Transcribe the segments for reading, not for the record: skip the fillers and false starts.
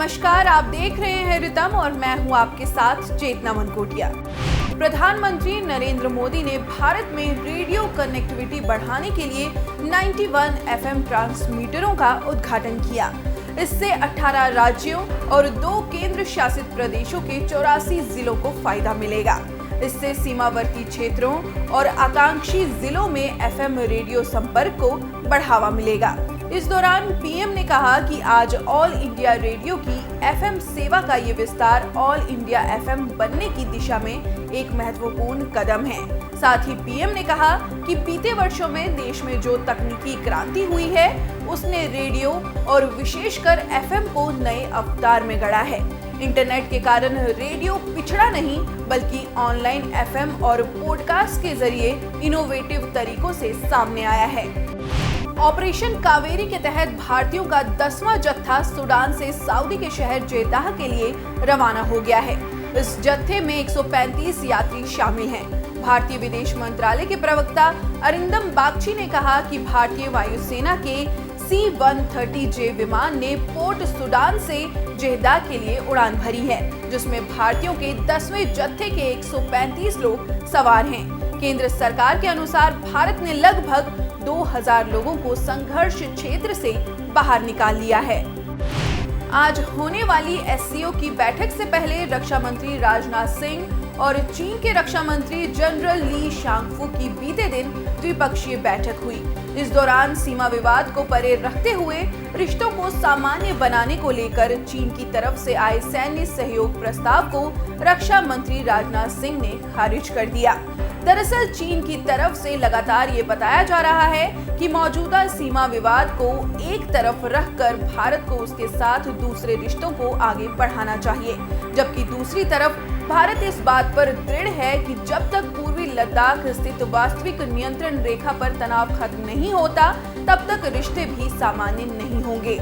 नमस्कार, आप देख रहे हैं रितम और मैं हूं आपके साथ चेतना मनकोटिया। प्रधानमंत्री नरेंद्र मोदी ने भारत में रेडियो कनेक्टिविटी बढ़ाने के लिए 91 एफएम ट्रांसमीटरों का उद्घाटन किया। इससे 18 राज्यों और 2 केंद्र शासित प्रदेशों के 84 जिलों को फायदा मिलेगा। इससे सीमावर्ती क्षेत्रों और आकांक्षी जिलों में एफएम रेडियो संपर्क को बढ़ावा मिलेगा। इस दौरान पीएम ने कहा कि आज ऑल इंडिया रेडियो की एफएम सेवा का ये विस्तार ऑल इंडिया एफएम बनने की दिशा में एक महत्वपूर्ण कदम है। साथ ही पीएम ने कहा कि बीते वर्षों में देश में जो तकनीकी क्रांति हुई है, उसने रेडियो और विशेषकर एफएम को नए अवतार में गढ़ा है। इंटरनेट के कारण रेडियो पिछड़ा नहीं, बल्कि ऑनलाइन एफएम और पॉडकास्ट के जरिए इनोवेटिव तरीकों से सामने आया है। ऑपरेशन कावेरी के तहत भारतीयों का 10वां जत्था सूडान से सऊदी के शहर जेद्दाह के लिए रवाना हो गया है। इस जत्थे में 135 यात्री शामिल हैं। भारतीय विदेश मंत्रालय के प्रवक्ता अरिंदम बागची ने कहा कि भारतीय वायुसेना के C-130J विमान ने पोर्ट सूडान से जेद्दाह के लिए उड़ान भरी है, जिसमें भारतीयों के 10वें जत्थे के 135 लोग सवार हैं। केंद्र सरकार के अनुसार भारत ने लगभग 2000 लोगों को संघर्ष क्षेत्र से बाहर निकाल लिया है। आज होने वाली एससीओ की बैठक से पहले रक्षा मंत्री राजनाथ सिंह और चीन के रक्षा मंत्री जनरल ली शांगफू की बीते दिन द्विपक्षीय बैठक हुई। इस दौरान सीमा विवाद को परे रखते हुए रिश्तों को सामान्य बनाने को लेकर चीन की तरफ से आए सैन्य सहयोग प्रस्ताव को रक्षा मंत्री राजनाथ सिंह ने खारिज कर दिया। दरअसल चीन की तरफ से लगातार ये बताया जा रहा है कि मौजूदा सीमा विवाद को एक तरफ रखकर भारत को उसके साथ दूसरे रिश्तों को आगे बढ़ाना चाहिए, जबकि दूसरी तरफ भारत इस बात पर दृढ़ है कि जब तक पूर्वी लद्दाख स्थित वास्तविक नियंत्रण रेखा पर तनाव खत्म नहीं होता, तब तक रिश्ते भी सामान्य नहीं होंगे।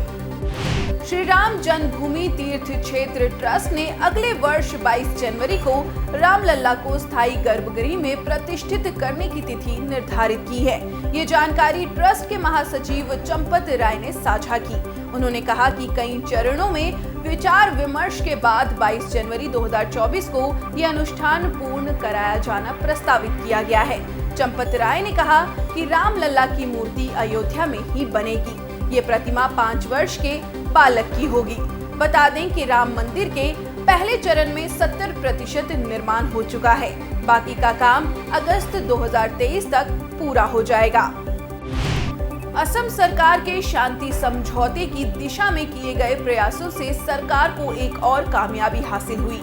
श्री राम जन्मभूमि तीर्थ क्षेत्र ट्रस्ट ने अगले वर्ष 22 जनवरी को रामलला को स्थायी गर्भगृह में प्रतिष्ठित करने की तिथि निर्धारित की है। ये जानकारी ट्रस्ट के महासचिव चंपत राय ने साझा की। उन्होंने कहा कि कई चरणों में विचार विमर्श के बाद 22 जनवरी 2024 को यह अनुष्ठान पूर्ण कराया जाना प्रस्तावित किया गया है। चंपत राय ने कहा कि रामलला की मूर्ति अयोध्या में ही बनेगी। ये प्रतिमा 5 वर्ष के बालक की होगी। बता दें कि राम मंदिर के पहले चरण में 70% निर्माण हो चुका है। बाकी का काम अगस्त 2023 तक पूरा हो जाएगा। असम सरकार के शांति समझौते की दिशा में किए गए प्रयासों से सरकार को एक और कामयाबी हासिल हुई।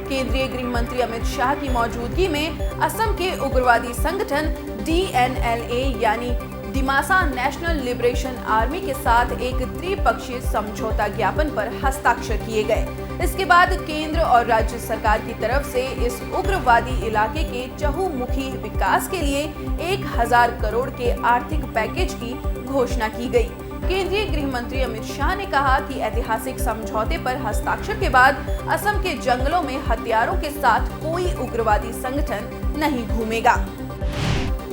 केंद्रीय गृह मंत्री अमित शाह की मौजूदगी में असम के उग्रवादी संगठन DNLA यानी दिमासा नेशनल लिबरेशन आर्मी के साथ एक त्रिपक्षीय समझौता ज्ञापन पर हस्ताक्षर किए गए। इसके बाद केंद्र और राज्य सरकार की तरफ से इस उग्रवादी इलाके के चहुमुखी विकास के लिए 1000 करोड़ के आर्थिक पैकेज की घोषणा की गई। केंद्रीय गृह मंत्री अमित शाह ने कहा कि ऐतिहासिक समझौते पर हस्ताक्षर के बाद असम के जंगलों में हथियारों के साथ कोई उग्रवादी संगठन नहीं घूमेगा।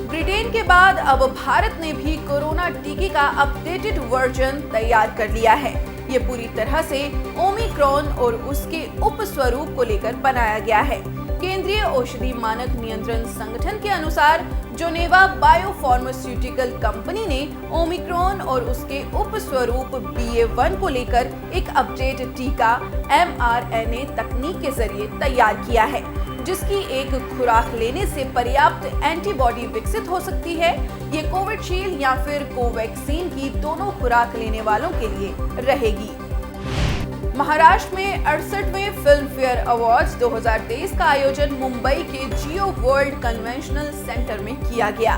ब्रिटेन के बाद अब भारत ने भी कोरोना टीके का अपडेटेड वर्जन तैयार कर लिया है। ये पूरी तरह से ओमिक्रॉन और उसके उपस्वरूप को लेकर बनाया गया है। केंद्रीय औषधि मानक नियंत्रण संगठन के अनुसार जोनेवा बायोफार्मास्यूटिकल कंपनी ने ओमिक्रॉन और उसके उपस्वरूप BA.1 को लेकर एक अपडेट टीका mRNA तकनीक के जरिए तैयार किया है, जिसकी एक खुराक लेने से पर्याप्त एंटीबॉडी विकसित हो सकती है। ये कोविशील्ड या फिर कोवैक्सीन की दोनों खुराक लेने वालों के लिए रहेगी। महाराष्ट्र में 68वें फिल्म फेयर अवार्ड्स 2023 का आयोजन मुंबई के जियो वर्ल्ड कन्वेंशनल सेंटर में किया गया।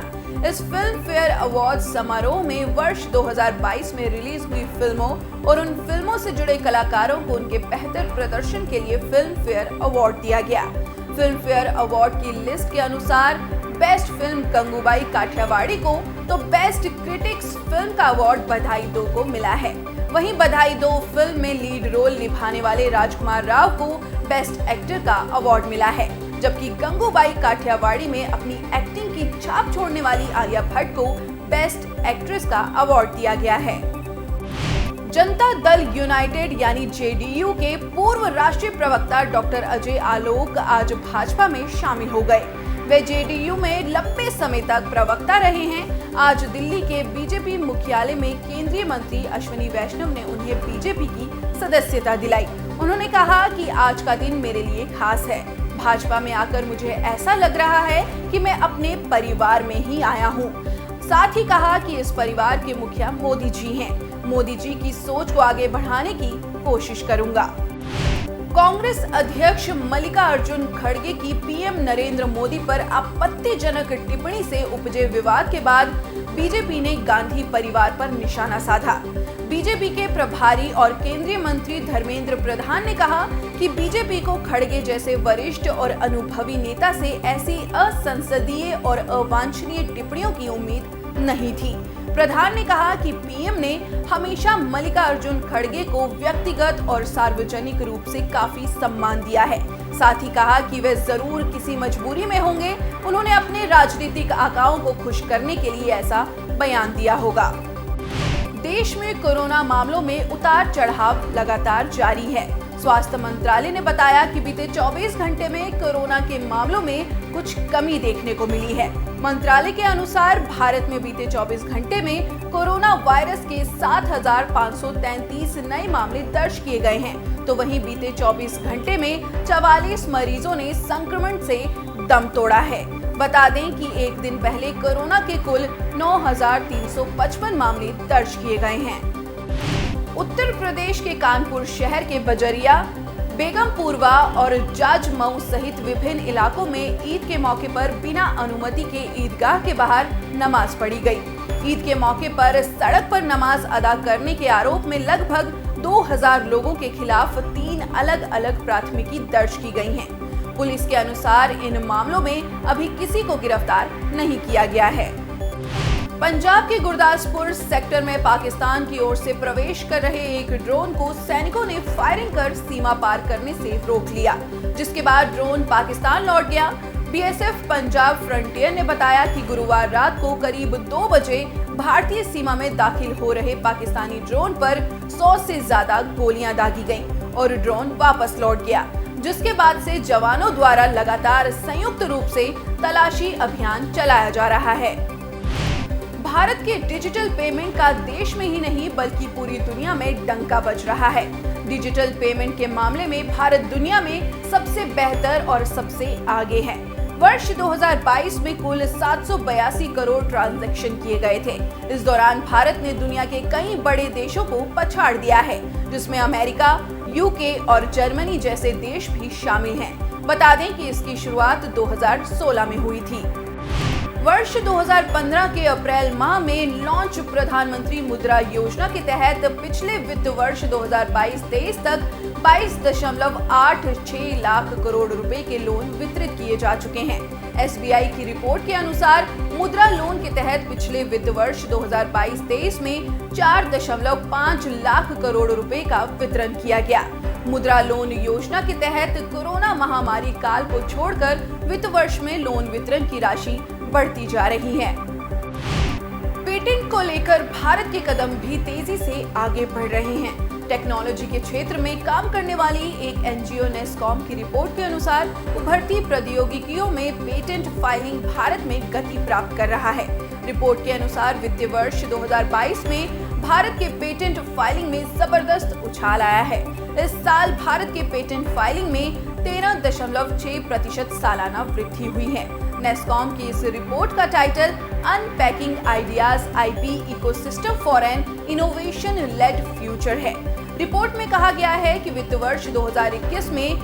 इस फिल्म फेयर अवार्ड्स समारोह में वर्ष 2022 में रिलीज हुई फिल्मों और उन फिल्मों से जुड़े कलाकारों को उनके बेहतर प्रदर्शन के लिए फिल्म फेयर अवार्ड दिया गया। फिल्म फेयर अवार्ड की लिस्ट के अनुसार बेस्ट फिल्म गंगूबाई काठियावाड़ी को तो बेस्ट क्रिटिक्स फिल्म का अवार्ड बधाई 2 को मिला है। वहीं बधाई 2 फिल्म में लीड रोल निभाने वाले राजकुमार राव को बेस्ट एक्टर का अवार्ड मिला है, जबकि गंगूबाई काठियावाड़ी में अपनी एक्टिंग की छाप छोड़ने वाली आलिया भट्ट को बेस्ट एक्ट्रेस का अवार्ड दिया गया है। जनता दल यूनाइटेड यानी जेडीयू के पूर्व राष्ट्रीय प्रवक्ता डॉक्टर अजय आलोक आज भाजपा में शामिल हो गए। वे जेडीयू में लंबे समय तक प्रवक्ता रहे हैं। आज दिल्ली के बीजेपी मुख्यालय में केंद्रीय मंत्री अश्विनी वैष्णव ने उन्हें बीजेपी की सदस्यता दिलाई। उन्होंने कहा कि आज का दिन मेरे लिए खास है। भाजपा में आकर मुझे ऐसा लग रहा है कि मैं अपने परिवार में ही आया हूँ। साथ ही कहा कि इस परिवार के मुखिया मोदी जी हैं। मोदी जी की सोच को आगे बढ़ाने की कोशिश करूंगा। कांग्रेस अध्यक्ष मल्लिकार्जुन खड़गे की पीएम नरेंद्र मोदी पर आपत्तिजनक टिप्पणी से उपजे विवाद के बाद बीजेपी ने गांधी परिवार पर निशाना साधा। बीजेपी के प्रभारी और केंद्रीय मंत्री धर्मेंद्र प्रधान ने कहा कि बीजेपी को खड़गे जैसे वरिष्ठ और अनुभवी नेता से ऐसी असंसदीय और अवांछनीय टिप्पणियों की उम्मीद नहीं थी। प्रधान ने कहा कि पीएम ने हमेशा मल्लिकार्जुन खड़गे को व्यक्तिगत और सार्वजनिक रूप से काफी सम्मान दिया है। साथ ही कहा कि वे जरूर किसी मजबूरी में होंगे। उन्होंने अपने राजनीतिक आकाओं को खुश करने के लिए ऐसा बयान दिया होगा। देश में कोरोना मामलों में उतार चढ़ाव लगातार जारी है। स्वास्थ्य मंत्रालय ने बताया कि बीते 24 घंटे में कोरोना के मामलों में कुछ कमी देखने को मिली है। मंत्रालय के अनुसार भारत में बीते 24 घंटे में कोरोना वायरस के 7,533 नए मामले दर्ज किए गए हैं, तो वहीं बीते 24 घंटे में 44 मरीजों ने संक्रमण से दम तोड़ा है। बता दें कि एक दिन पहले कोरोना के कुल 9,355 मामले दर्ज किए गए हैं। उत्तर प्रदेश के कानपुर शहर के बजरिया, बेगमपुरवा और जाजमऊ सहित विभिन्न इलाकों में ईद के मौके पर बिना अनुमति के ईदगाह के बाहर नमाज पढ़ी गई। ईद के मौके पर सड़क पर नमाज अदा करने के आरोप में लगभग 2000 लोगों के खिलाफ 3 अलग अलग प्राथमिकी दर्ज की गई हैं। पुलिस के अनुसार इन मामलों में अभी किसी को गिरफ्तार नहीं किया गया है। पंजाब के गुरदासपुर सेक्टर में पाकिस्तान की ओर से प्रवेश कर रहे एक ड्रोन को सैनिकों ने फायरिंग कर सीमा पार करने से रोक लिया, जिसके बाद ड्रोन पाकिस्तान लौट गया। बीएसएफ पंजाब फ्रंटियर ने बताया कि गुरुवार रात को करीब 2 बजे भारतीय सीमा में दाखिल हो रहे पाकिस्तानी ड्रोन पर 100 से ज्यादा गोलियां दागी गईं और ड्रोन वापस लौट गया, जिसके बाद से जवानों द्वारा लगातार संयुक्त रूप से तलाशी अभियान चलाया जा रहा है। भारत के डिजिटल पेमेंट का देश में ही नहीं बल्कि पूरी दुनिया में डंका बज रहा है। डिजिटल पेमेंट के मामले में भारत दुनिया में सबसे बेहतर और सबसे आगे है। वर्ष 2022 में कुल 782 करोड़ ट्रांजैक्शन किए गए थे। इस दौरान भारत ने दुनिया के कई बड़े देशों को पछाड़ दिया है, जिसमें अमेरिका, यूके और जर्मनी जैसे देश भी शामिल हैं। बता दें कि इसकी शुरुआत 2016 में हुई थी। वर्ष 2015 के अप्रैल माह में लॉन्च प्रधानमंत्री मुद्रा योजना के तहत पिछले वित्त वर्ष 2022-23 तक 22.86 लाख करोड़ रुपए के लोन वितरित किए जा चुके हैं। एसबीआई की रिपोर्ट के अनुसार मुद्रा लोन के तहत पिछले वित्त वर्ष 2022-23 में 4.5 लाख करोड़ रुपए का वितरण किया गया। मुद्रा लोन योजना के तहत कोरोना महामारी काल को छोड़कर वित्त वर्ष में लोन वितरण की राशि बढ़ती जा रही है। पेटेंट को लेकर भारत के कदम भी तेजी से आगे बढ़ रहे हैं। टेक्नोलॉजी के क्षेत्र में काम करने वाली एक एनजीओ नेस्कॉम की रिपोर्ट के अनुसार उभरती प्रौद्योगिकियों में पेटेंट फाइलिंग भारत में गति प्राप्त कर रहा है। रिपोर्ट के अनुसार वित्तीय वर्ष 2022 में भारत के पेटेंट फाइलिंग में जबरदस्त उछाल आया है। इस साल भारत के पेटेंट फाइलिंग में 13.6% सालाना वृद्धि हुई है। नेस्कॉम की इस रिपोर्ट का title unpacking ideas IP ecosystem for an innovation led future है। रिपोर्ट में कहा गया है कि वित्त वर्ष 2021 में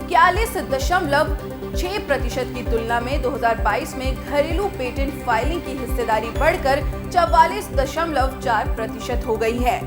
41.6% की तुलना में 2022 में घरेलू पेटेंट फाइलिंग की हिस्सेदारी बढ़कर 44.4% हो गई है।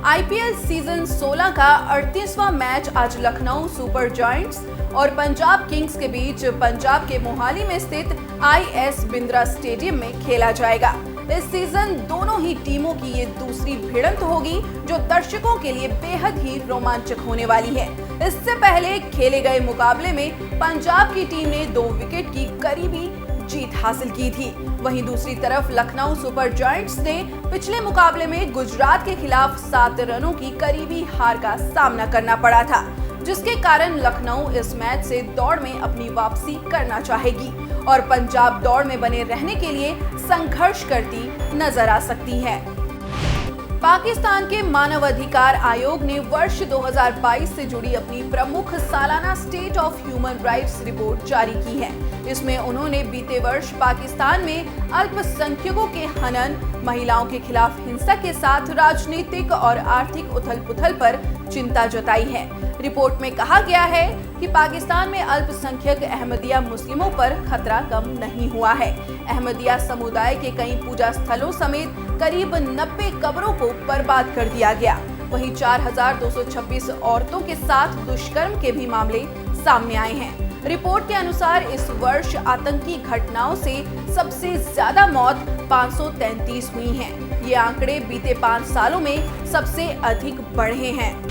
आईपीएल सीजन 16 का 38वां मैच आज लखनऊ सुपर जायंट्स और पंजाब किंग्स के बीच पंजाब के मोहाली में स्थित आईएस बिंद्रा स्टेडियम में खेला जाएगा। इस सीजन दोनों ही टीमों की ये दूसरी भिड़ंत होगी, जो दर्शकों के लिए बेहद ही रोमांचक होने वाली है। इससे पहले खेले गए मुकाबले में पंजाब की टीम ने 2 विकेट की करीबी जीत हासिल की थी, वहीं दूसरी तरफ लखनऊ सुपर जायंट्स ने पिछले मुकाबले में गुजरात के खिलाफ 7 रनों की करीबी हार का सामना करना पड़ा था, जिसके कारण लखनऊ इस मैच से दौड़ में अपनी वापसी करना चाहेगी और पंजाब दौड़ में बने रहने के लिए संघर्ष करती नजर आ सकती है। पाकिस्तान के मानवाधिकार आयोग ने वर्ष 2022 से जुड़ी अपनी प्रमुख सालाना state of human rights report जारी की है। इसमें उन्होंने बीते वर्ष पाकिस्तान में अल्पसंख्यकों के हनन, महिलाओं के खिलाफ हिंसा के साथ राजनीतिक और आर्थिक उथल-पुथल पर चिंता जताई है। रिपोर्ट में कहा गया है कि पाकिस्तान में अल्पसंख्यक अहमदिया मुस्लिमों पर खतरा कम नहीं हुआ है। अहमदिया समुदाय के कई पूजा स्थलों समेत करीब 90 कब्रों को बर्बाद कर दिया गया। वहीं 4226 औरतों के साथ दुष्कर्म के भी मामले सामने आए हैं। रिपोर्ट के अनुसार इस वर्ष आतंकी घटनाओं से सबसे ज्यादा मौत 533 हुई हैं। ये आंकड़े बीते 5 सालों में सबसे अधिक बढ़े हैं।